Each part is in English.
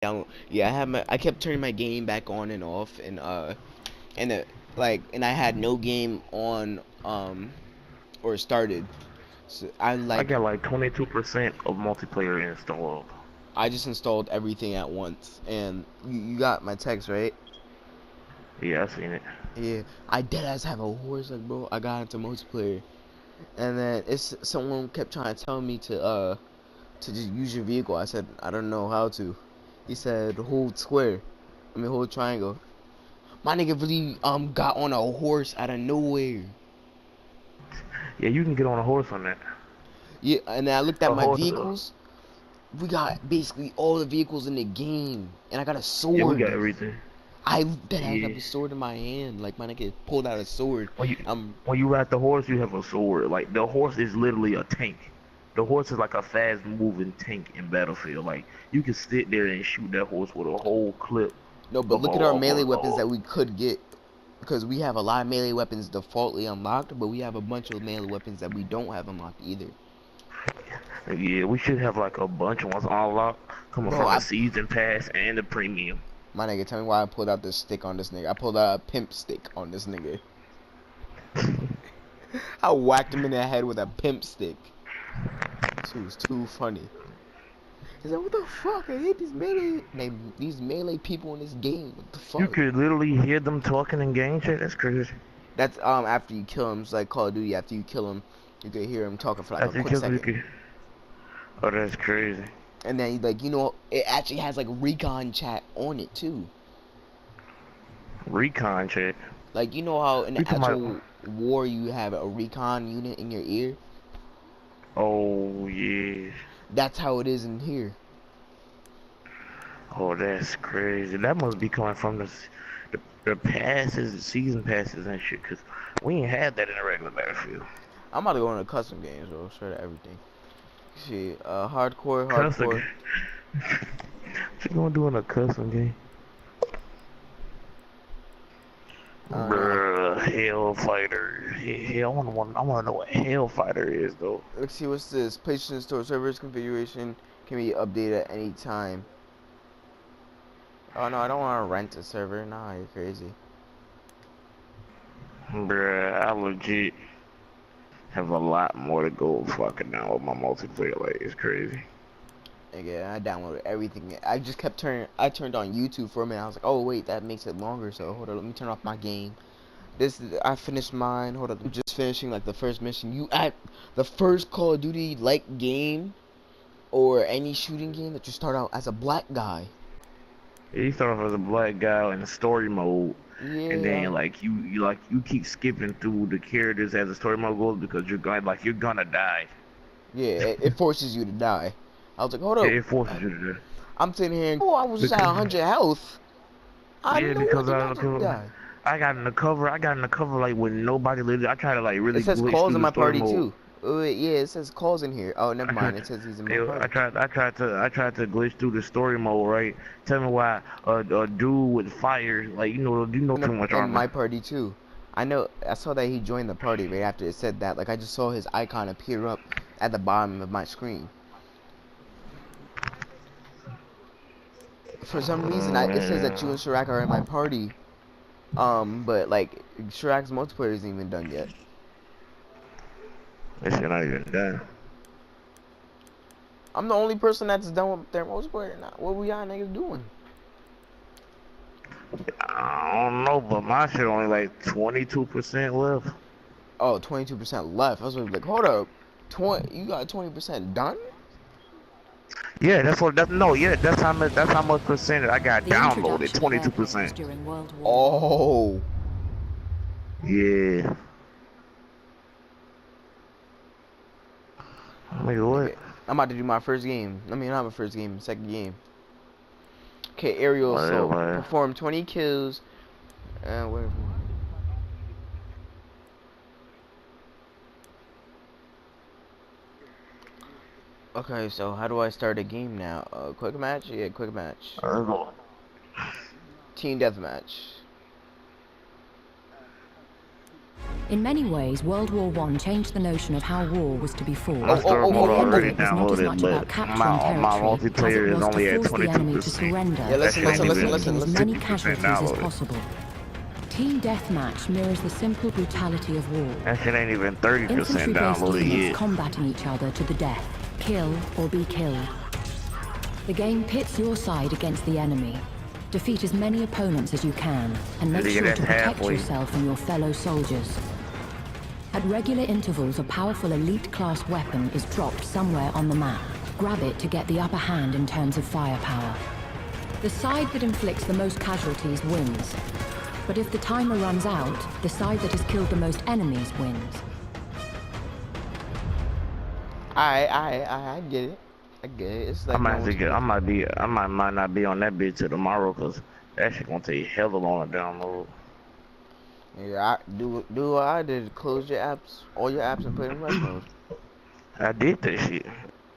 Yeah, I kept turning my game back on and off, and and I had no game on or started. So I got like 22% of multiplayer installed. I just installed everything at once, and you got my text, right? Yeah, I seen it. Yeah, I deadass have a horse, like, bro. I got into multiplayer, and then it's someone kept trying to tell me to just use your vehicle. I said I don't know how to. He said hold square, hold triangle. My nigga really got on a horse out of nowhere. Yeah, you can get on a horse on that. Yeah, and then I looked at A my horse. vehicles. We got basically all the vehicles in the game, and I got a Yeah, we sword. got everything. I deadass have Yeah. a sword in my hand, like my nigga pulled out a sword. When you Um, when you ride the horse, you have a sword. Like the horse is literally a tank. The horse is like a fast moving tank in Battlefield. Like you can sit there and shoot that horse with a whole clip no, but of a look at our of melee a, weapons of that we could get. Because we have a lot of melee weapons defaultly unlocked, but we have a bunch of melee weapons that we don't have unlocked either. yeah, we should have like a bunch of ones unlocked coming Bro, from the season pass and the premium. my nigga, tell me why I pulled out this stick on this nigga. I pulled out a pimp stick on this nigga. I whacked him in the head with a pimp stick. This was too funny. He's like, what the fuck? I hate these melee people in this game. What the You fuck? could literally hear them talking in game chat. That's crazy. That's after you kill him. It's like Call of Duty. After you kill him, you can hear him talking for like a After you quick kill them, you second, could. Oh, that's crazy. and then it actually has like recon chat on it too. Recon chat. Like how in You the talking about? actual war you have a recon unit in your ear. Oh yeah. That's how it is in here. Oh, that's crazy. That must be coming from the passes, the season passes and shit. Cause we ain't had that in a regular Battlefield. I'm about to go into custom games, bro. Straight to everything. See, hardcore, Custom. hardcore. What you gonna do in a custom game? I don't know. Bruh, Hellfighter. Hell, I wanna know what Hellfighter is though. Let's see what's this. PlayStation Store servers configuration can be updated at any time. Oh no, I don't want to rent a server. Nah, you're crazy. Bruh, I legit have a lot more to go fucking now with my multiplayer. Like it's crazy. Again, I downloaded everything. I turned on YouTube for a minute. I was like, oh wait, that makes it longer. So hold on, let me turn off my game. I finished mine. Hold on, I'm just finishing like the first mission. The first Call of Duty like game or any shooting game that you start out as a black guy. You start off as a black guy in the story mode, and Yeah, then like you keep skipping through the characters as the story mode goes because you're gonna die. yeah, it forces you to die. I was like, hold Yeah, up. it forces you to die. I'm sitting here and, oh, I was just at Because 100 health. I yeah, know what because to not to cause die. I got in the cover like when nobody lived. I try to like It really says glitch calls through in the my story party mode. too. Oh, wait, yeah, it says calls in here. Oh, never I tried mind. to, It says he's in my yeah, party. I tried to glitch through the story mode, right? Tell me why a dude with fire, like you know too much In my armor. party too. I know. I saw that he joined the party right after it said that. Like I just saw his icon appear up at the bottom of my screen. For some reason, it says that you Man, and Shirak are in my party. But like Shirak's multiplayer isn't even done yet. this shit not even done. I'm the only person that's done with their multiplayer now. What we y'all niggas doing? I don't know, but my shit only like 22% left. Oh, 22% left. I was like, hold up. You got 20% done? Yeah, that's how much percentage I got The downloaded. introduction of 22%. airplanes during World War One. Oh. Yeah. Nigga, what? Okay. I'm about to do my first game. I mean, not my first game, second game. Okay, aerial assault. Whatever. Perform 20 kills. Whatever. Okay, so how do I start a game now? Quick match? Yeah, quick match. Go. Team deathmatch. In many ways, World War I changed the notion of how war was to be fought. My story mode At the end of already it was not as much downloaded, about but capturing my territory as it multiplayer is was only to at force the enemy to 22%. surrender Yeah, listen, while listen, inflicting listen, as listen. many 50% casualties as downloaded. possible. Team Deathmatch mirrors the simple brutality of war. That shit ain't even 30% Infantry-based downloaded units yet. combating each other to the death. Kill or be killed. The game pits your side against the enemy. Defeat as many opponents as you can, and make Nigga, sure that's to protect halfway. yourself and your fellow soldiers. At regular intervals, a powerful elite-class weapon is dropped somewhere on the map. Grab it to get the upper hand in terms of firepower. The side that inflicts the most casualties wins. But if the timer runs out, the side that has killed the most enemies wins. I get it. I get it. It's I like might no have to one's get, I might not be on that bitch till tomorrow, cause that shit gonna take hella long to download. Yeah, do what I did. Close your apps, all your apps, and put it in rest mode. I did that shit.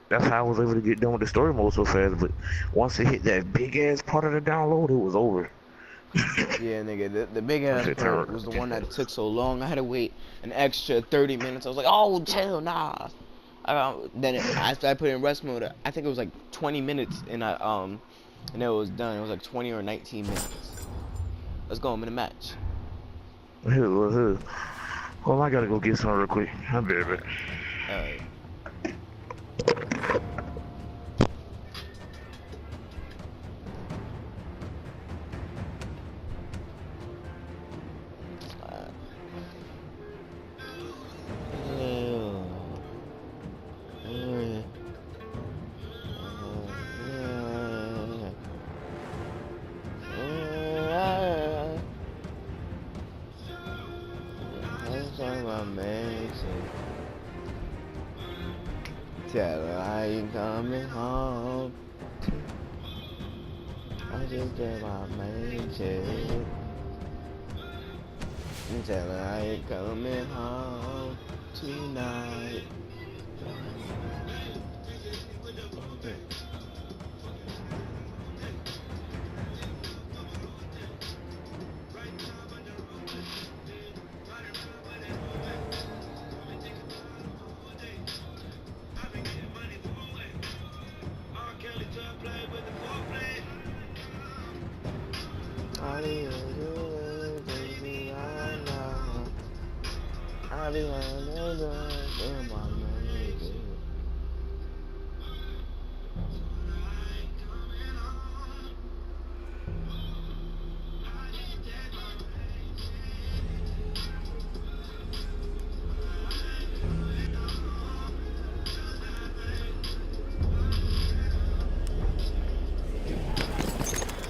That's how I was able to get done with the story mode so fast, but once it hit that big ass part of the download, it was over. Yeah, nigga, the big ass shit part terrible. was the one that took so long. I had to wait an extra 30 minutes. I was like, oh, chill, nah. After I put it in rest mode, I think it was like 20 minutes, and and it was done. It was like 20 or 19 minutes. Let's go. I'm in a match. Well, I gotta go get some real quick. I'll be right back. Tell her I ain't coming home. I just did my main shit. Tell her I ain't coming home tonight.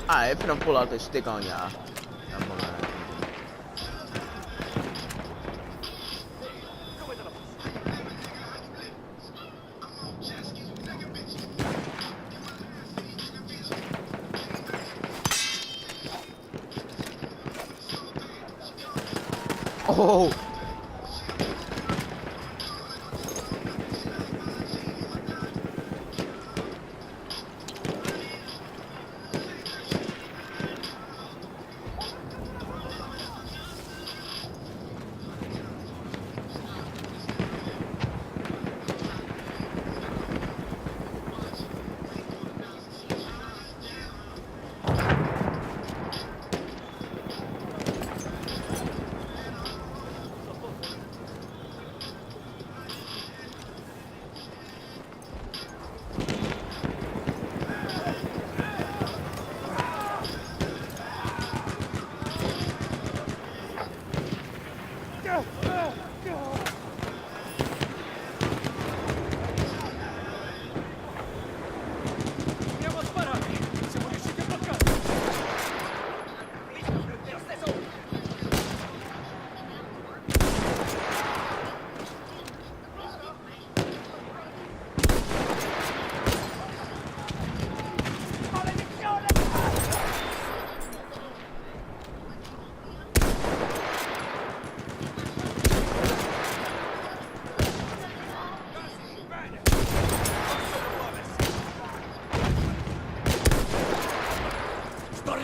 Alright, finna pull out the stick on y'all. Oh!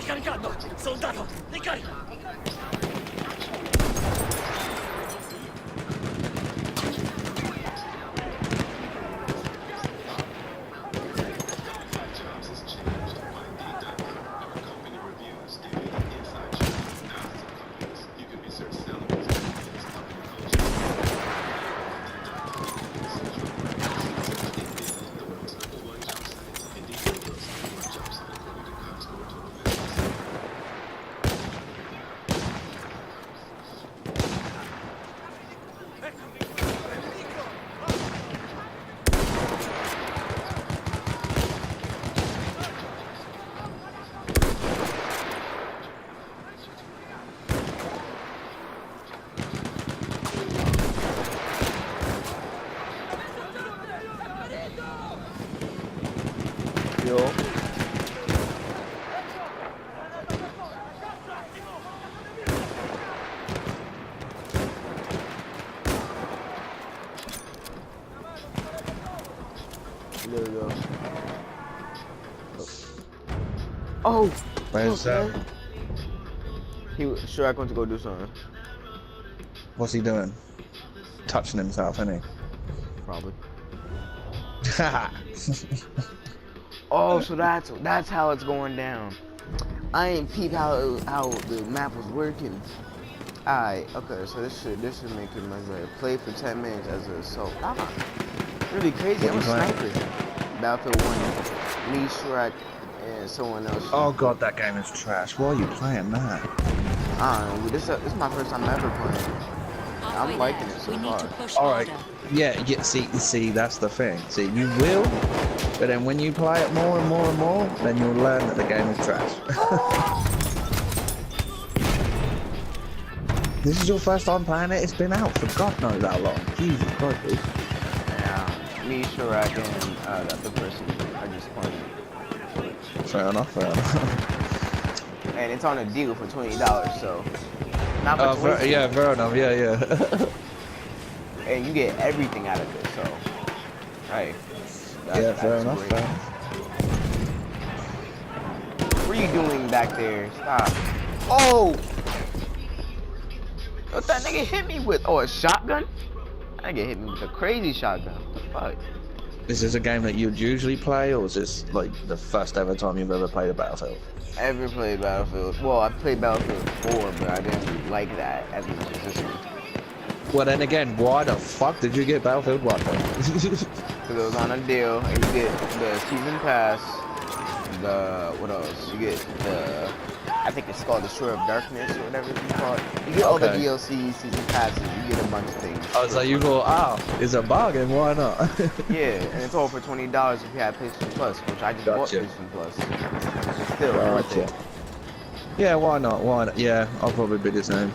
Ricaricando! Soldato, ricarica! Oh, Where's look, man. Shrek went to go do something. what's he doing? Touching himself, isn't Probably. he? Oh, so that's how it's going down. I ain't peep how the map was working. Alright, okay, so this should make it much better. Play for 10 minutes as an assault. Ah, really crazy. What I'm a you playing? sniper. Battlefield 1. Me, Shrek, and someone else. Oh god, that game is trash. Why are you playing that? I don't know. This is my first time ever playing. I'm liking it so We need to far. push Alright. harder. Yeah, see, that's the thing. See, you will, but then when you play it more and more and more, then you'll learn that the game is trash. This is your first time playing it? It's been out for God knows how long. Jesus Christ, dude. Yeah, me, Shrek, and the other person are just playing. Fair enough, fair enough. And it's on a deal for $20, so not much waste. Yeah, fair enough, yeah. And you get everything out of it, so hey. Yeah, fair enough, great. fair enough. What are you doing back there? Stop. Oh! What that nigga hit me with? Oh, a shotgun? That nigga hit me with a crazy shotgun. What the fuck? Is this a game that you'd usually play, or is this like the first ever time you've ever played a Battlefield? Ever played Battlefield? Well, I played Battlefield 4, but I didn't really like that as much as this one. Well, then again, why the fuck did you get Battlefield 1 then? Because it was on a deal, and you get the season pass, what else? You get the, I think it's called the Shore of Darkness or whatever it's called. You get all the Okay. DLC season passes. You get a bunch of things. I was like, you go, it's a bargain, why not? Yeah, and it's all for $20 if you have PlayStation Plus, which I just bought Gotcha. PlayStation Plus. It's still worth it. Yeah, why not? Why not? Yeah, I'll probably be the same.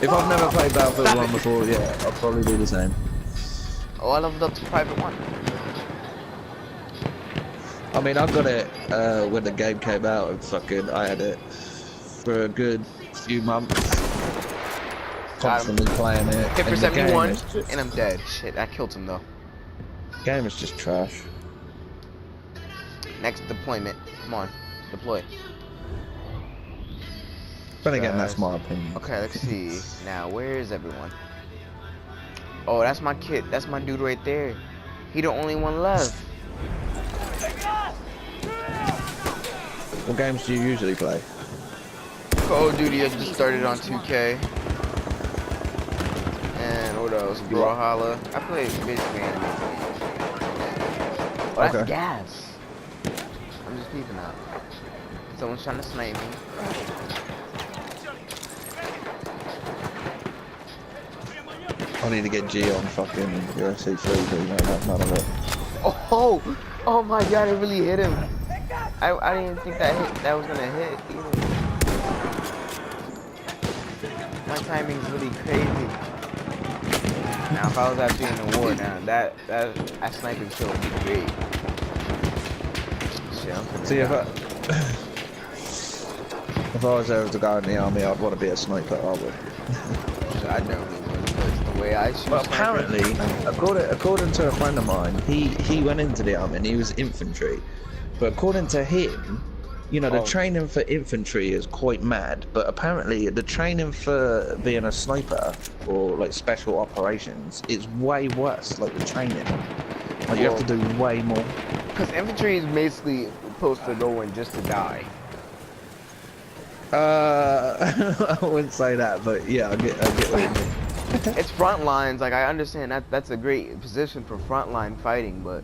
If I've never played Battlefield 1 before, yeah, I'll probably do the same. Oh, I leveled up to Private 1. I mean, I got it when the game came out, and I had it for a good few months. Constantly playing it. Hit for and the game 71, is just- and I'm dead. Shit, I killed him though. game is just trash. Next deployment. Come on, deploy. But again, that's my opinion. Okay, let's see. Now, where is everyone? Oh, that's my kid. That's my dude right there. He the only one left. What games do you usually play? Call of Duty, I just started on 2K. And what else? Brawlhalla. I play basically anime. Oh, that's Okay. gas. I'm just peeping out. Someone's trying to snipe me. I need to get G on fucking UFC 3, but you know, that's none of it. Oh my god, it really hit him. I didn't think that was gonna hit either. My timing's really crazy. Now if I was actually in the war now, that sniping kill would be great. Shit, I'm finna See, die. if I was ever to go in the army, I'd want to be a sniper, I would. I definitely would, because the way I shoot Well, snipers- apparently, according to a friend of mine, he went into the army and he was infantry. But according to him, you know, the Oh. training for infantry is quite mad. But apparently, the training for being a sniper or like special operations is way worse. Like the training, like you have to do way more. Because infantry is basically supposed to go in just to die. I wouldn't say that, but yeah, I get what you mean. It's front lines. Like I understand that's a great position for frontline fighting, but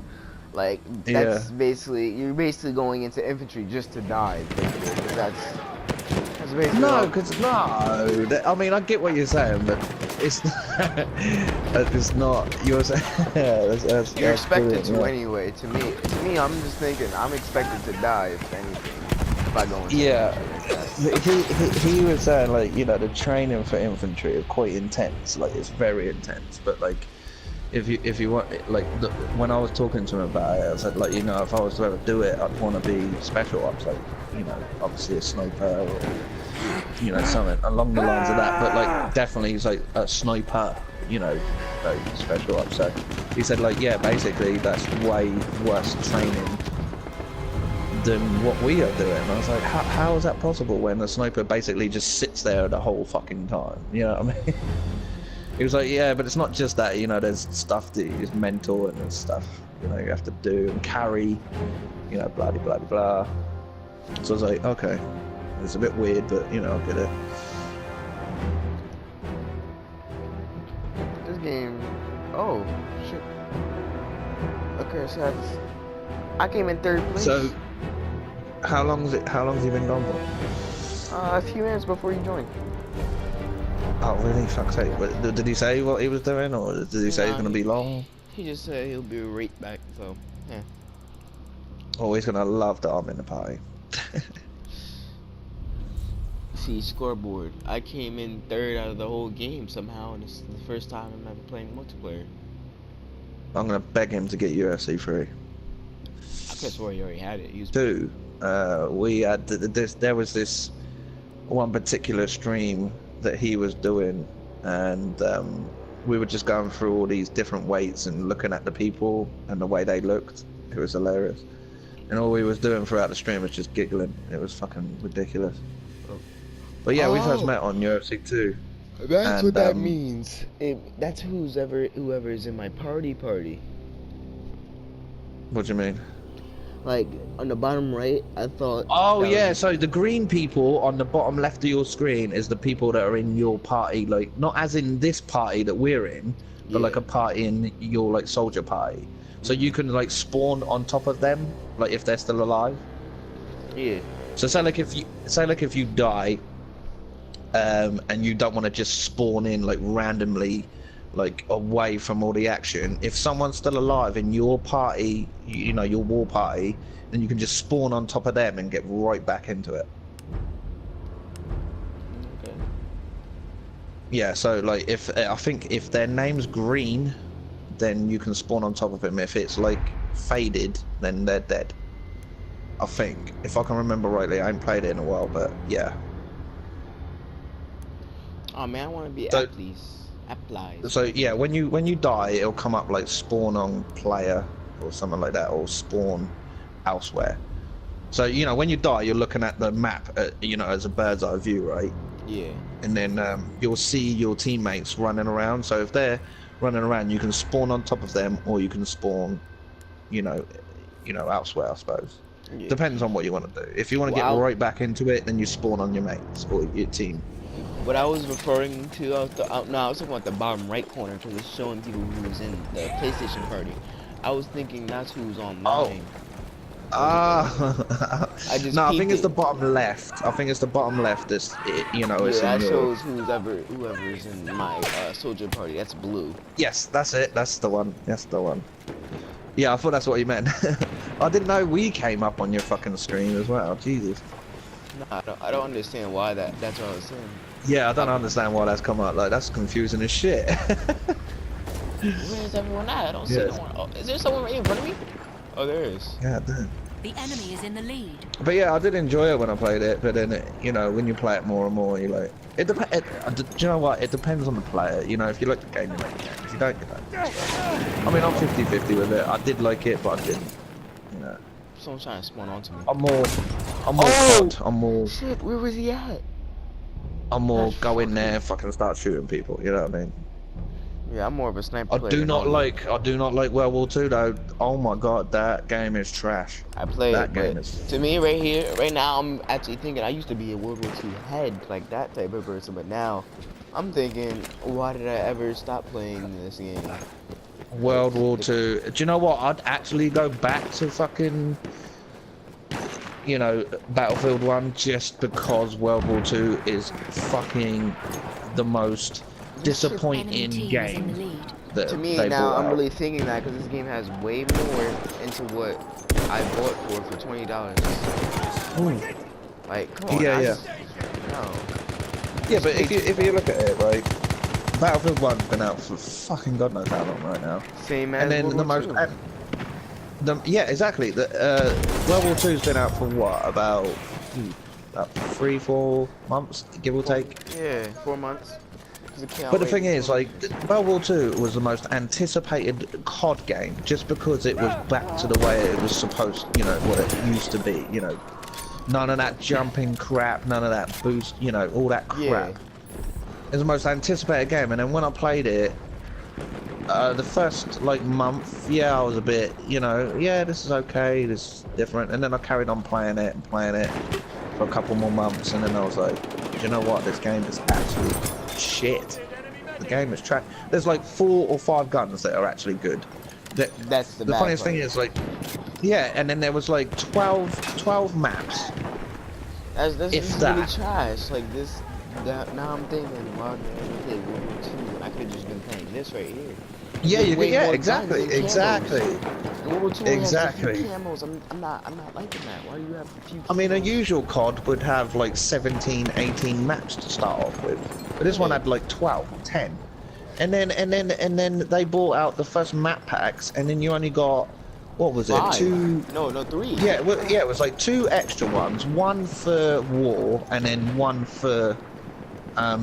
like that's basically you're basically going into infantry just to die. Basically, 'cause that's basically No, all- because I mean, I get what you're saying, but it's it's not. You're saying that's you're expected brilliant, to yeah. anyway. To me, I'm just thinking I'm expected to die if anything. If I go into Yeah, infantry. he was saying like, you know, the training for infantry is quite intense. Like it's very intense. But like, if you want, like when I was talking to him about it, I said like, you know, if I was to ever do it, I'd want to be special ops, like, you know, obviously a sniper or, you know, something along the lines of that. But like definitely he's like a sniper, you know, like special ops. So he said like, yeah, basically that's way worse training than what we are doing. I was like, how is that possible when the sniper basically just sits there the whole fucking time? You know what I mean? He was like, yeah, but it's not just that, you know, there's stuff that is mental and there's stuff, you know, you have to do and carry, you know, blah, blah, blah, blah. So I was like, okay, it's a bit weird, but, you know, I'll get it. This game, oh, shit. Okay, so I came in 3rd place. So, how long's it been gone for? A few minutes before you joined. Oh, really? Fuck's sake. But did he say what he was doing, or did he say he's going to be long? He just said he'll be right back, so, yeah. Oh, he's going to love that I'm in the party. See, scoreboard. I came in 3rd out of the whole game somehow, and it's the first time I'm ever playing multiplayer. I'm going to beg him to get UFC free. I could swear you already had it. Two, we had there was this one particular stream that he was doing, and we were just going through all these different weights and looking at the people and the way they looked. It was hilarious, and all we was doing throughout the stream was just giggling. It was fucking ridiculous. But yeah, we first met on UFC 2. That's what that means. That's whoever is in my party. What do you mean? Like on the bottom right, I thought. Oh yeah, so the green people on the bottom left of your screen is the people that are in your party, like not as in this party that we're in, but like a party in your like soldier party. So you can like spawn on top of them, like if they're still alive. Yeah. So say like if you die, and you don't want to just spawn in like randomly, like away from all the action. If someone's still alive in your party, you know, your war party, then you can just spawn on top of them and get right back into it. Okay. Yeah, so like I think if their name's green, then you can spawn on top of them. If it's like faded, then they're dead. I think, if I can remember rightly. I ain't played it in a while, but yeah. Oh man, I want to be So- applies. So yeah, when you die, it'll come up like spawn on player or something like that, or spawn elsewhere. So you know, when you die, you're looking at the map, you know, as a bird's eye view, right? Yeah. And then you'll see your teammates running around. So if they're running around, you can spawn on top of them, or you can spawn, you know, elsewhere, I suppose. Yeah. Depends on what you want to do. If you want to Well, get right back into it, then you spawn on your mates or your team. What I was referring to, I was talking about the bottom right corner because it's showing people who was in the PlayStation party. I was thinking that's who's online. Ah. I just No, I peeped think it's it. the bottom left. I think it's the bottom left. It's you know, it's Yeah, in that your... shows whoever's in my soldier party. That's blue. Yes, that's it. That's the one. That's the one. Yeah, I thought that's what you meant. I didn't know we came up on your fucking screen as well. Jesus. No, I don't understand why that's what I was saying. Yeah, I don't understand why that's come up. Like, that's confusing as shit. Where's everyone at? I don't see Yeah. no one. Oh, is there someone right in front of me? Oh, there is. Yeah, damn. The enemy is in the lead. But yeah, I did enjoy it when I played it. But then, you know, when you play it more and more, you like it. Do you know what? It depends on the player. You know, if you like the game, you like the game. If you don't, you don't. I mean, I'm 50-50 with it. I did like it, but I didn't. You know, Someone's trying to spawn onto me. I'm more Oh! COD. Shit, where was he at? I'm more go in there and fucking start shooting people. You know what I mean? Yeah, I'm more of a sniper I player. do not like World War II though. Oh my god, that game is trash. I play that it, game but is- to me right now, I'm actually thinking I used to be a World War II head, like that type of person, but now I'm thinking, why did I ever stop playing this game? World War II. Do you know what? I'd actually go back to fucking, you know, Battlefield 1 just because World War II is fucking the most disappointing Enemy team is in the game lead. that To me they now, brought I'm out. really thinking that because this game has way more into what I bought for $20. Like, come on. Yeah, yeah. No. Yeah, but if you look at it, right, Battlefield 1's been out for fucking god knows how long right now. Same as And then World the War most, II. yeah, exactly. The World War II's been out for what, about 3-4 months, give or take. Yeah, 4 months. 'cause it can't But the wait thing until- is, like, World War II was the most anticipated COD game, just because it was back to the way it was supposed, you know, what it used to be, you know. None of that jumping crap, none of that boost, you know, all that crap. Yeah. It was the most anticipated game, and then when I played it, the first, like, month, yeah, I was a bit, you know, yeah, this is okay, this is different, and then I carried on playing it for a couple more months, and then I was like, do you know what, this game is absolute shit. The game is trash. There's like 4 or 5 guns that are actually good. That's the The bad funniest part. thing is, like, yeah, and then there was like 12 maps. That's if really that. trash. Like this. Now I'm thinking, wow, okay, World War II. I could have just been playing this right here. Yeah, There's you way could, yeah, more exactly, guns and exactly. camos. In World War II, Exactly. Has a few camos. I'm not liking that. Why do you have a few? I mean, a camos? usual COD would have like 17, 18 maps to start off with, but this one had like 12, 10, and then they brought out the first map packs, and then you only got, what was it, 5. 2? No, 3. Yeah, well, yeah, it was like 2 extra ones, one for war, and then one for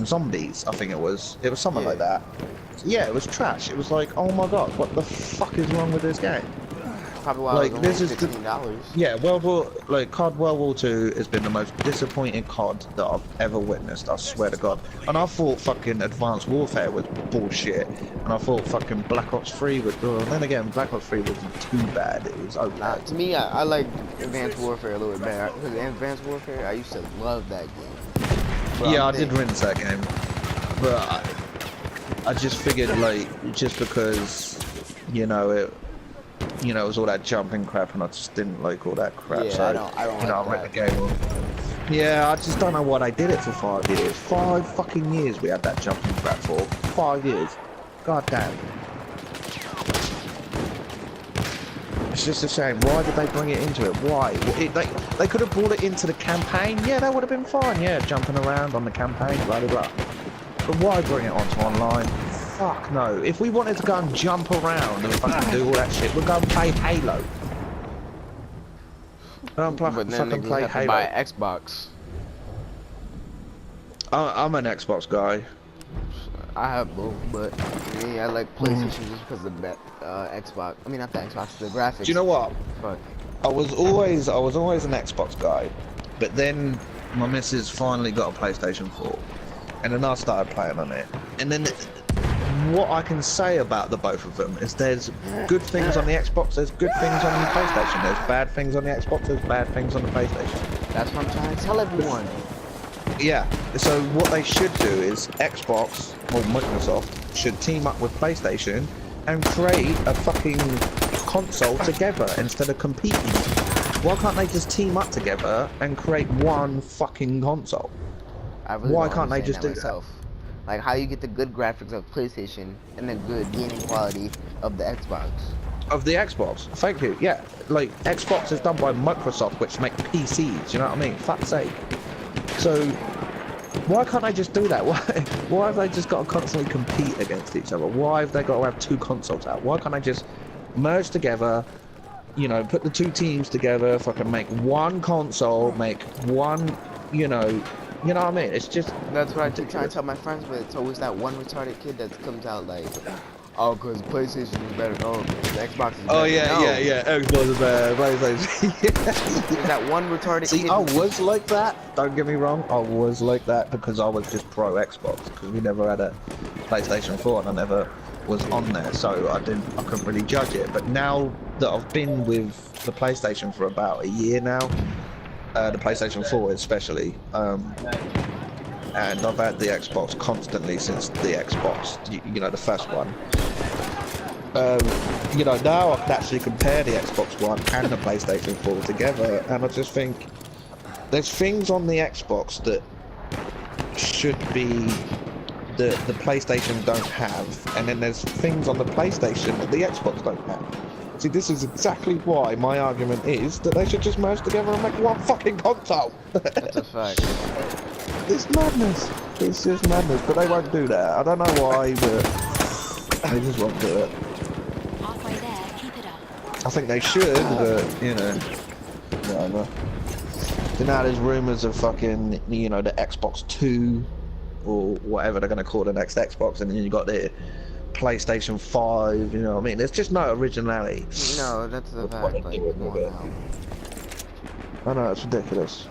zombies. I think it was something Yeah. like that. Yeah, it was trash. It was like, oh my god, what the fuck is wrong with this game? Probably why Like, it was this only is the- $15. Yeah, COD World War II has been the most disappointing COD that I've ever witnessed, I swear to God. And I thought fucking Advanced Warfare was bullshit, and I thought fucking Black Ops 3 was, well, then again, Black Ops 3 wasn't too bad, it was okay. Nah, to me, I like Advanced Warfare a little bit better. Because in Advanced Warfare, I used to love that game. But Yeah, I I'm did thinking- rinse that game, but I just figured, like, just because, you know, it was all that jumping crap, and I just didn't like all that crap, Yeah, so, I don't you know, like I went the game on. Yeah, I just don't know why they did it for 5 years. 5 fucking years we had that jumping crap for. 5 years. God damn. It's just a shame. Why did they bring it into it? Why? They could have brought it into the campaign. Yeah, that would have been fine. Yeah, jumping around on the campaign, blah, blah, blah. But why bring it onto online? Fuck no. If we wanted to go and jump around and fucking do all that shit, we'd go and play Halo. Don't But then fucking they play have to Halo. buy an Xbox. I'm an Xbox guy. I have both, but me, I like PlayStation just because of the Xbox. I mean, not the Xbox, the graphics. Do you know what? But I was always an Xbox guy, but then my missus finally got a PlayStation 4, and then I started playing on it. And then what I can say about the both of them is there's good things on the Xbox, there's good things on the PlayStation, there's bad things on the Xbox, there's bad things on the PlayStation. that's what I'm trying to tell everyone. Yeah, so what they should do is Xbox, or Microsoft, should team up with PlayStation and create a fucking console together instead of competing. Why can't they just team up together and create one fucking console? I really Why don't can't they understand just do that? myself. Like how you get the good graphics of PlayStation and the good gaming quality of the Xbox. Of the Xbox, thank you, yeah. Like, Xbox is done by Microsoft, which make PCs, you know what I mean? Fuck's sake. So, why can't they just do that? Why have they just got to constantly compete against each other? Why have they got to have 2 consoles out? Why can't they just merge together, you know, put the 2 teams together, fucking make one console, make one, you know what I mean? It's just... That's what I keep trying to tell my friends, but it's always that one retarded kid that comes out like, oh, because PlayStation is better. Oh, the Xbox is better. Oh, yeah, No. yeah, Xbox is bad, PlayStation. There's that one retarded See, kid. I was like that, don't get me wrong, I was like that because I was just pro Xbox, because we never had a PlayStation 4 and I never was on there, so I couldn't really judge it. But now that I've been with the PlayStation for about a year now, the PlayStation 4 especially, and I've had the Xbox constantly since the Xbox, you know, the first one. You know, now I can actually compare the Xbox One and the PlayStation 4 together, and I just think there's things on the Xbox that should be the PlayStation don't have, and then there's things on the PlayStation that the Xbox don't have. See, this is exactly why my argument is that they should just merge together and make one fucking console. That's a fact. It's madness. It's just madness, but they won't do that. I don't know why, but they just won't do it. Halfway there, keep it up. I think they should, but, you know, whatever. So now there's rumours of fucking, you know, the Xbox 2 or whatever they're going to call the next Xbox, and then you got the PlayStation 5. You know what I mean? There's just no originality. No, that's the What fact. they Like, do with come on it. now. I know, it's ridiculous.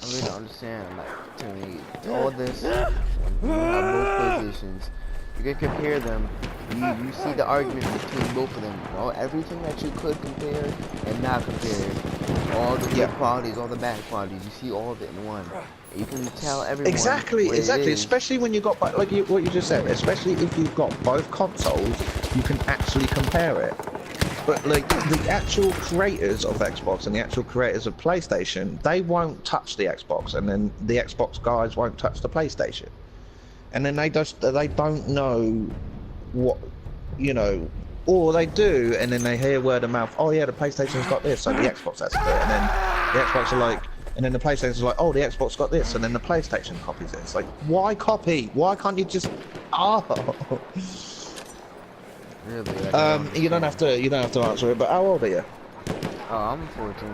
I really don't understand. Like, to me, all this, when you have both positions, you can compare them. You see the argument between both of them. You know, everything that you could compare and not compare. All the good qualities, all the bad qualities. You see all of it in one. You can tell everyone. Exactly, what it exactly. is. Especially when you got, like what you just said. Especially if you've got both consoles, you can actually compare it. But like the actual creators of Xbox and the actual creators of PlayStation, they won't touch the Xbox, and then the Xbox guys won't touch the PlayStation, and then they don't know what, you know, or they do, and then they hear word of mouth. Oh yeah, the PlayStation's got this, so the Xbox has to do it, and then the Xbox are like. And then the PlayStation's like, oh, the Xbox got this, and then the PlayStation copies it. It's like, why copy? Why can't you just? Oh. Really? Like, You don't have to answer it. But how old are you? Oh, I'm 14.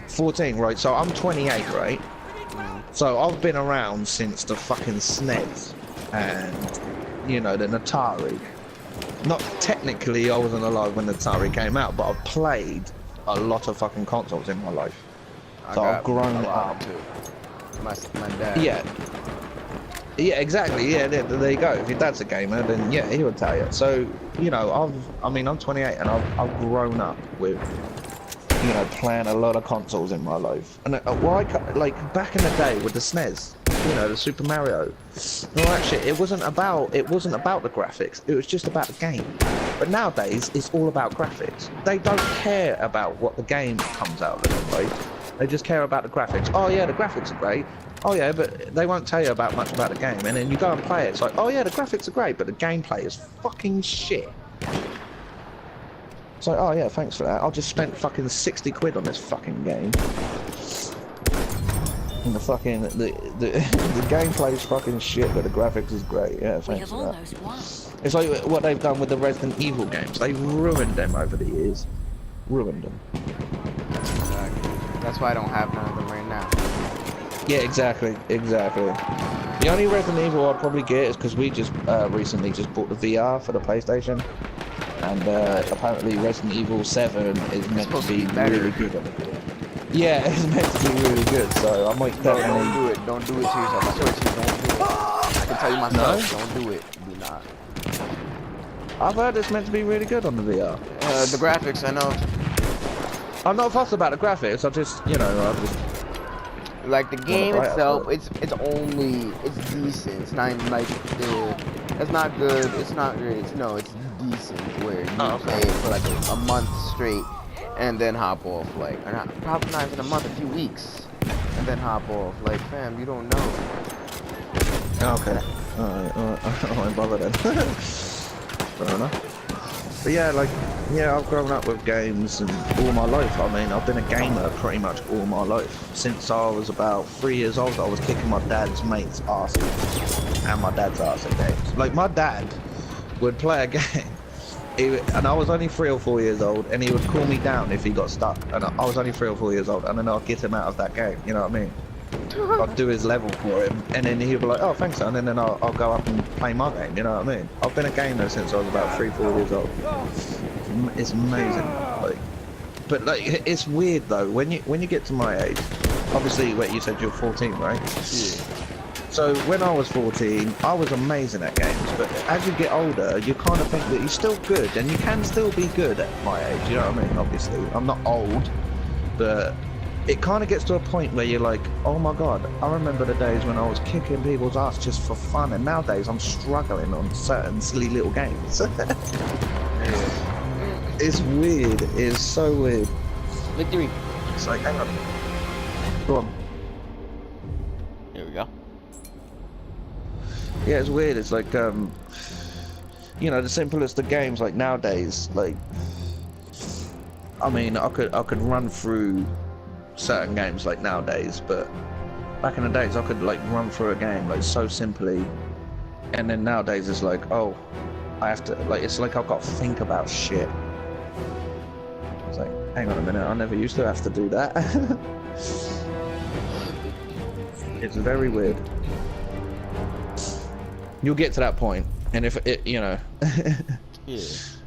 14, right? So I'm 28, right? Mm. So I've been around since the fucking SNES and, you know, the Atari. Not technically, I wasn't alive when the Atari came out, but I've played a lot of fucking consoles in my life. So I've grown up. Too. My dad. Yeah. Yeah, exactly. Yeah, there you go. If your dad's a gamer, then yeah, he would tell you. So, you know, I'm 28, and I've grown up with, you know, playing a lot of consoles in my life. And why, like back in the day with the SNES, you know, the Super Mario, all that shit. It wasn't about the graphics. It was just about the game. But nowadays, it's all about graphics. They don't care about what the game comes out looking like. They just care about the graphics. Oh yeah, the graphics are great. Oh yeah, but they won't tell you about much about the game. And then you go and play it. It's like, oh yeah, the graphics are great, but the gameplay is fucking shit. It's like, oh yeah, thanks for that. I just spent fucking 60 quid on this fucking game. And the fucking the gameplay is fucking shit, but the graphics is great. Yeah, thanks for that. It's like what they've done with the Resident Evil games. They've ruined them over the years. Ruined them. Exactly. That's why I don't have none of them right now. Yeah, exactly. The only Resident Evil I'd probably get is because we just recently just bought the VR for the PlayStation, and apparently Resident Evil 7 is meant to be really good. Yeah, it's meant to be really good, so I might definitely... Don't do it to yourself. I swear to you, don't do it. I can tell you myself, don't do it. Do not. I've heard it's meant to be really good on the VR. The graphics, I know. I'm not fussed about the graphics, I just, you know, like the game itself, it's decent. It's not even like it's not good, it's not great. It's decent where you play it for like a month straight and then hop off, like, or not, probably not even a month, a few weeks, and then hop off. Like, fam, you don't know. Okay. Alright, I won't bother then. Fair enough. But yeah, like, yeah, I've grown up with games and all my life. I mean, I've been a gamer pretty much all my life. Since I was about 3 years old, I was kicking my dad's mate's ass and my dad's ass at games. Like, my dad would play a game, and I was only 3 or 4 years old, and he would call me down if he got stuck. And I was only 3 or 4 years old, and then I'd get him out of that game, you know what I mean? I'd do his level for him, and then he'd be like, oh, thanks, son, and then I'll go up and play my game, you know what I mean? I've been a gamer since I was about 3 or 4 years old. It's amazing, like, but like, it's weird though, when you get to my age, obviously, wait, you said you're 14, right? Yeah. So when I was 14, I was amazing at games, but as you get older, you kind of think that you're still good, and you can still be good at my age, you know what I mean? Obviously, I'm not old, but it kind of gets to a point where you're like, oh my god, I remember the days when I was kicking people's ass just for fun, and nowadays I'm struggling on certain silly little games. It's weird, it's so weird. Victory. It's like, hang on. Go on. Here we go. Yeah, it's weird, it's like, you know, the simplest of games, like nowadays, like, I mean, I could run through certain games like nowadays, but back in the days I could like run through a game like so simply, and then nowadays it's like, oh, I have to, like, it's like I've got to think about shit. It's like, hang on a minute, I never used to have to do that. It's very weird. You'll get to that point, and if it, you know. Yeah.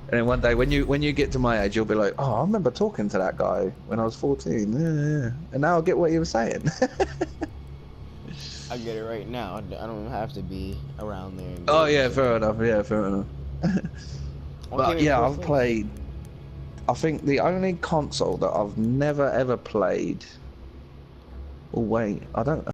And then one day, when you get to my age, you'll be like, oh, I remember talking to that guy when I was 14. Yeah. And now I get what he was saying. I get it right now. I don't have to be around there. Oh yeah, fair enough. Yeah, fair enough. But yeah, I've played. I think the only console that I've never ever played. Oh wait, I don't.